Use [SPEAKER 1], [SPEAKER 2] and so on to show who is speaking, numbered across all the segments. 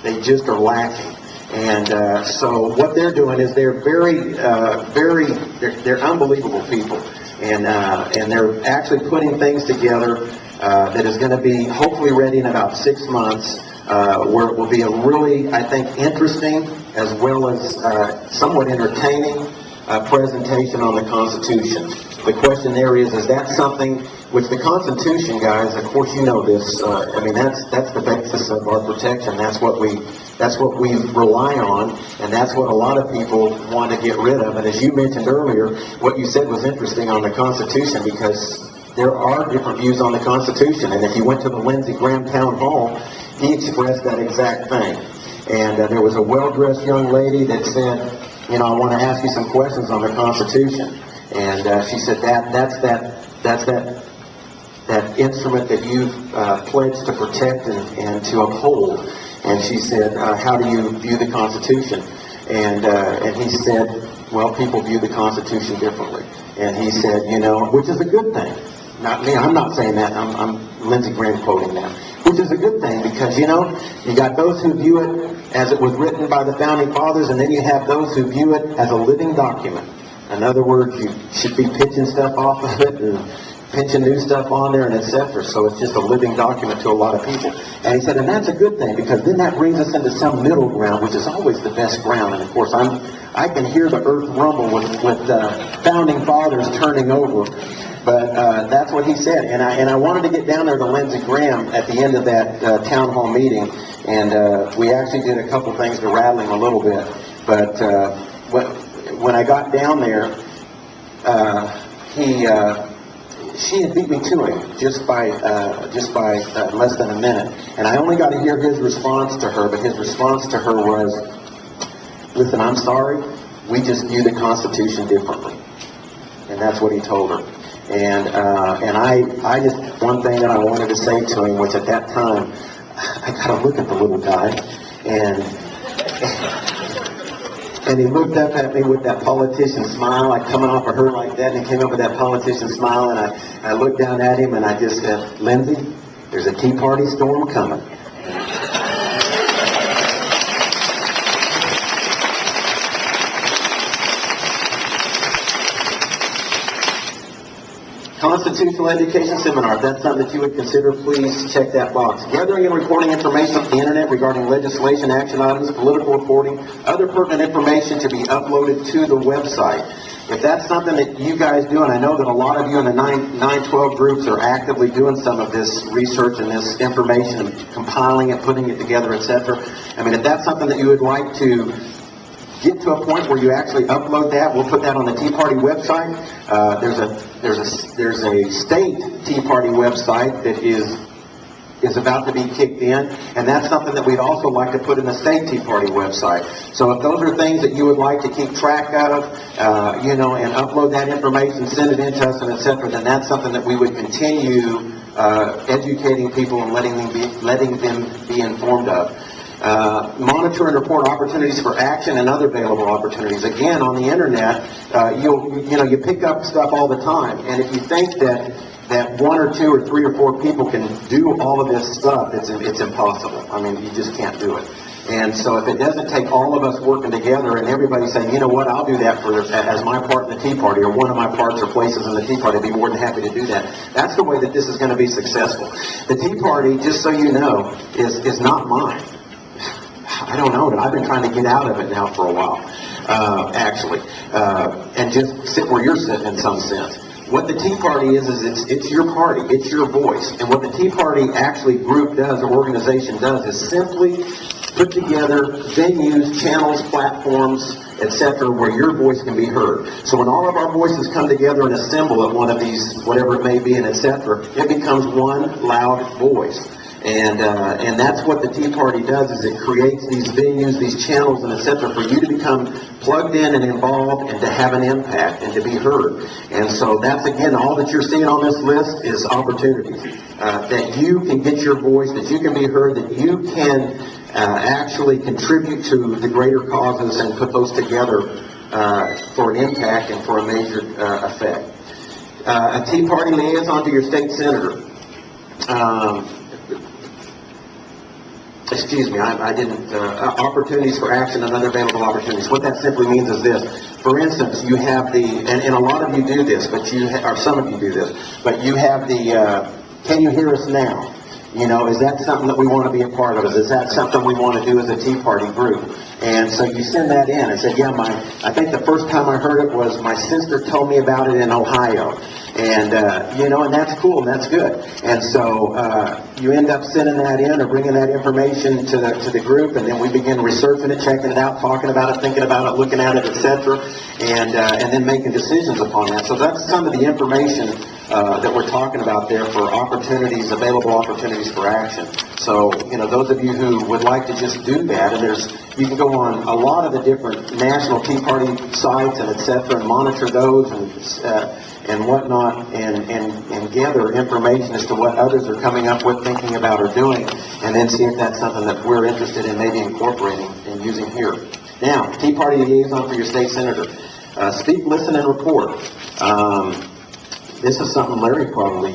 [SPEAKER 1] they just are lacking. And so what they're doing is they're they're unbelievable people, and they're actually putting things together that is going to be hopefully ready in about 6 months, where it will be a really, I think, interesting as well as somewhat entertaining presentation on the Constitution. The question there is that something which the Constitution, guys, of course you know this, I mean that's the basis of our protection. That's what we rely on, and that's what a lot of people want to get rid of. And as you mentioned earlier, what you said was interesting on the Constitution, because there are different views on the Constitution. And if you went to the Lindsey Graham town hall, he expressed that exact thing. And there was a well-dressed young lady that said, you know, I want to ask you some questions on the Constitution. And she said, that's that instrument that you've pledged to protect and to uphold. And she said, how do you view the Constitution? And he said, well, people view the Constitution differently. And he said, you know, which is a good thing. Not me, I'm not saying that, I'm Lindsey Graham quoting that. Which is a good thing, because, you know, you got those who view it as it was written by the Founding Fathers, and then you have those who view it as a living document. In other words, you should be pitching stuff off of it and pinching new stuff on there and etc. So it's just a living document to a lot of people. And he said, and that's a good thing, because then that brings us into some middle ground, which is always the best ground. And of course, I can hear the earth rumble with Founding Fathers turning over. But that's what he said. And I wanted to get down there to Lindsey Graham at the end of that town hall meeting. And we actually did a couple things to rattle him a little bit. But when I got down there, she had beat me to him just by less than a minute. And I only got to hear his response to her, but his response to her was, listen, I'm sorry, we just view the Constitution differently. And that's what he told her. And I just, one thing that I wanted to say to him was, at that time, I got to look at the little guy, and he looked up at me with that politician smile, like coming off of her like that, and he came up with that politician smile, and I looked down at him, and I just said, Lindsey, there's a Tea Party storm coming. Constitutional Education Seminar. If that's something that you would consider, please check that box. Gathering and reporting information on the internet regarding legislation, action items, political reporting, other pertinent information to be uploaded to the website. If that's something that you guys do, and I know that a lot of you in the 912 groups are actively doing some of this research and this information and compiling it, putting it together, etc. I mean, if that's something that you would like to get to a point where you actually upload that, we'll put that on the Tea Party website. There's a state Tea Party website that is about to be kicked in, and that's something that we'd also like to put in the state Tea Party website. So if those are things that you would like to keep track of, you know, and upload that information, send it in to us, and etc., then that's something that we would continue educating people and letting them be informed of. Monitor and report opportunities for action and other available opportunities. Again, on the internet, you pick up stuff all the time, and if you think that 1 or 2 or 3 or 4 people can do all of this stuff, it's impossible. I mean, you just can't do it. And so if it doesn't take all of us working together and everybody saying, you know what, I'll do that as my part in the Tea Party, or one of my parts or places in the Tea Party, I'd be more than happy to do that. That's the way that this is going to be successful. The Tea Party, just so you know, is not mine. I don't own it. I've been trying to get out of it now for a while, actually, and just sit where you're sitting in some sense. What the Tea Party is it's your party, it's your voice. And what the Tea Party actually group does, or organization does, is simply put together venues, channels, platforms, etc., where your voice can be heard. So when all of our voices come together and assemble at one of these, whatever it may be, and etc., it becomes one loud voice. And that's what the Tea Party does, is it creates these venues, these channels, and etc., for you to become plugged in and involved and to have an impact and to be heard. And so that's, again, all that you're seeing on this list is opportunities. That you can get your voice, that you can be heard, that you can actually contribute to the greater causes and put those together for an impact and for a major effect. A Tea Party liaison to your state senator. excuse me, I didn't, opportunities for action and other available opportunities. What that simply means is this. For instance, you have the, and a lot of you do this, but or some of you do this, but you have the, can you hear us now? You know, is that something that we want to be a part of? Is that something we want to do as a Tea Party group? And so you send that in and say, yeah, I think the first time I heard it was my sister told me about it in Ohio. And, you know, and that's cool and that's good. And so you end up sending that in or bringing that information to the group, and then we begin researching it, checking it out, talking about it, thinking about it, looking at it, etc., and then making decisions upon that. So that's some of the information that we're talking about there for opportunities, available opportunities for action. So, you know, those of you who would like to just do that, and you can go on a lot of the different national Tea Party sites and etc. and monitor those and whatnot, and gather information as to what others are coming up with, thinking about, or doing, and then see if that's something that we're interested in maybe incorporating and using here. Now, Tea Party liaison for your state senator. Speak, listen, and report. This is something Larry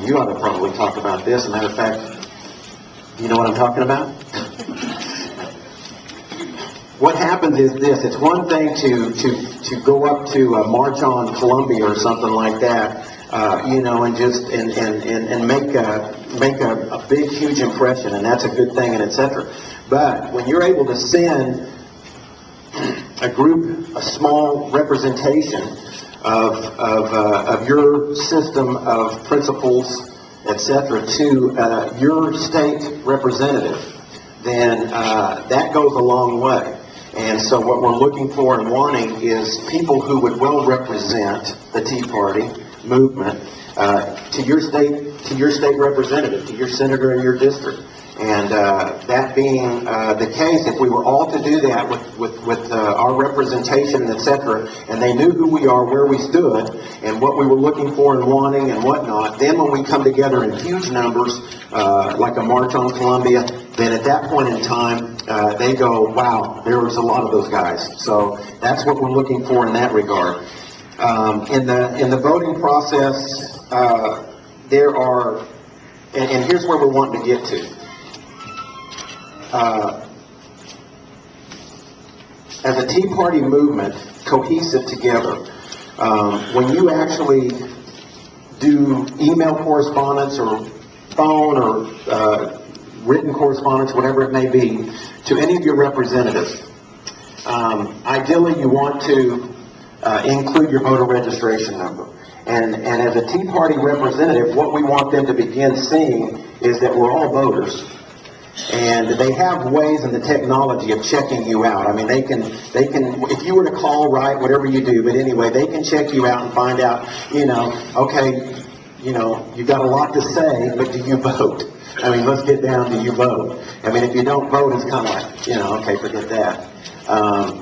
[SPEAKER 1] you ought to probably talk about this. As a matter of fact, you know what I'm talking about? What happens is this. It's one thing to go up to March on Columbia or something like that, you know, and just and make a big, huge impression, and that's a good thing, and etc. But when you're able to send a group, a small representation of your system of principles, etc., to your state representative, then that goes a long way. And so what we're looking for and wanting is people who would well represent the Tea Party movement to your state representative, to your senator in your district. And that being the case, if we were all to do that with our representation, etc., and they knew who we are, where we stood, and what we were looking for and wanting and whatnot, then when we come together in huge numbers, like a March on Columbia, then at that point in time, they go, wow, there was a lot of those guys. So that's what we're looking for in that regard. In the voting process, there are, and here's where we're wanting to get to. As a Tea Party movement, cohesive together, when you actually do email correspondence or phone or written correspondence, whatever it may be, to any of your representatives, ideally you want to include your voter registration number. And as a Tea Party representative, what we want them to begin seeing is that we're all voters. And they have ways in the technology of checking you out. I mean, they can, if you were to call, write, whatever you do, but anyway, they can check you out and find out, you know, okay, you know, you've got a lot to say, but do you vote? I mean, let's get down to you vote. I mean, if you don't vote, it's kind of like, you know, okay, forget that.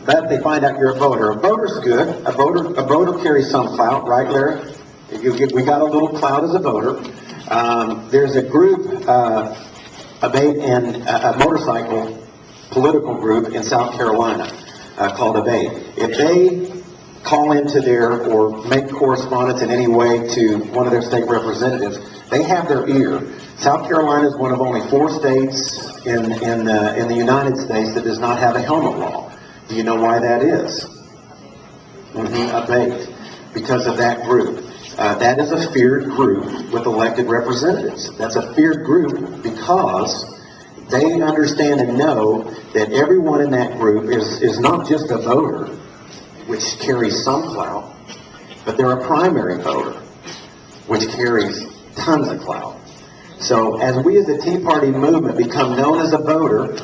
[SPEAKER 1] But they find out you're a voter. A voter's good. A voter carries some clout, right, Larry? We got a little clout as a voter. There's a group, a motorcycle political group in South Carolina called Abate. If they call into or make correspondence in any way to one of their state representatives, they have their ear. South Carolina is one of only 4 states in the United States that does not have a helmet law. Do you know why that is? Abate. Because of that group. That is a feared group with elected representatives. That's a feared group because they understand and know that everyone in that group is not just a voter, which carries some clout, but they're a primary voter, which carries tons of clout. So as we as the Tea Party movement become known as a voter,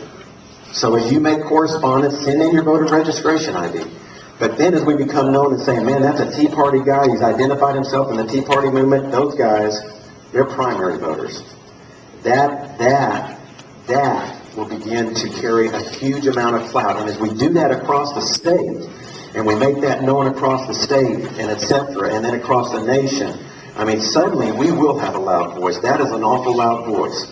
[SPEAKER 1] so as you make correspondence, send in your voter registration ID. But then as we become known and saying, man, that's a Tea Party guy, he's identified himself in the Tea Party movement, those guys, they're primary voters. That will begin to carry a huge amount of clout. And as we do that across the state, and we make that known across the state, and etc., and then across the nation, I mean, suddenly we will have a loud voice. That is an awful loud voice.